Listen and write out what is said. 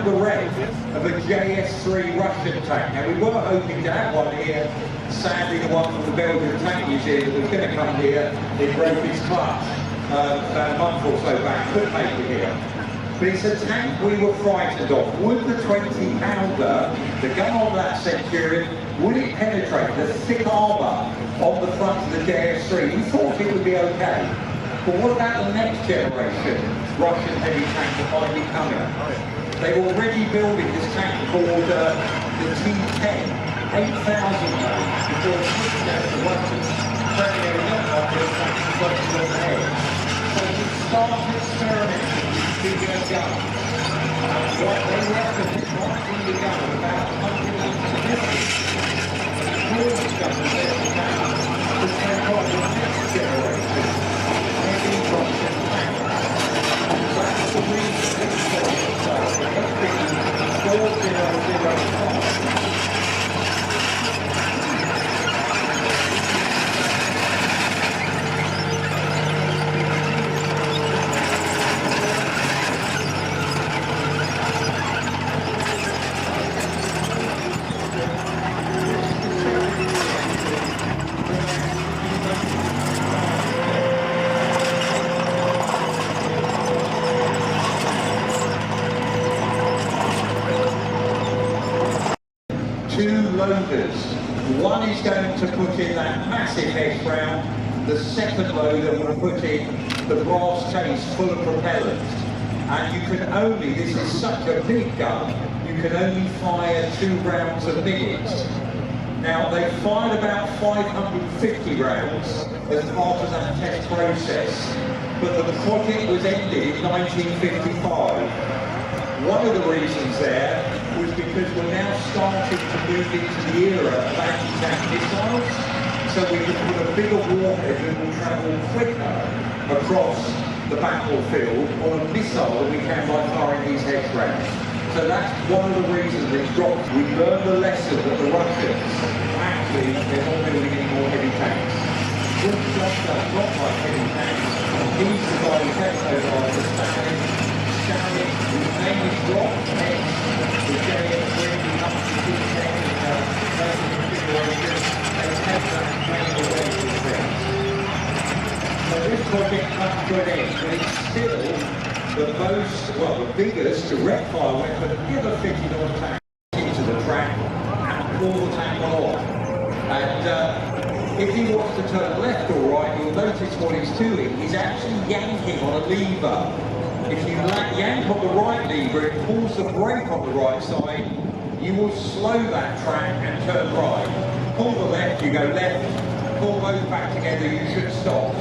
found a wreck of a JS3 Russian tank. Now we were hoping to have one here. Sadly, the one from the Belgian Tank Museum that was going to come here, it broke its clutch about a month or so back. Couldn't make it here. But it's a tank we were frightened of. Would the 20-pounder, the gun on that Centurion, would it penetrate the thick armour on the front of the JS3? We thought it would be okay. But what about the next generation Russian heavy tank that might be coming? They're already building this tank called the T10, 8,000 pounds, before switching out the Russians, training a young one with tanks on the head. So we started experimenting with bigger guns. What they reckon is not really gun about 150 small guns that they have to take on the next generation heavy Russian tanks. That's the reason this project started. FV4005. Two loaders. One is going to put in that massive head round. The second loader will put in the brass case full of propellant. And you can only, this is such a big gun, you can only fire 2 rounds a minute. Now they fired about 550 rounds as part of that test process, but the project was ended in 1955. One of the reasons there was because we're now starting to move into the era of anti-tank missiles, so we can put a bigger warhead that will travel quicker across the battlefield on a missile than we can by firing these head rounds. So that's one of the reasons it's dropped. We learned the lesson that the Russians, actually, they're not building any more heavy tanks. Good stuff does not like heavy tanks. These are the guys who the Spanish. His name is Rob, hence the JS3 becomes the T10 configuration. They have that main away with things. So this project comes to an end, but it's still the most, well, the biggest direct fire weapon ever fitted on a tank into the track and pull the tank off. And if he wants to turn left or right, you'll notice what he's doing. He's actually yanking on a lever. If you yank on the right lever, it pulls the brake on the right side, you will slow that track and turn right. Pull the left, you go left. Pull both back together, you should stop.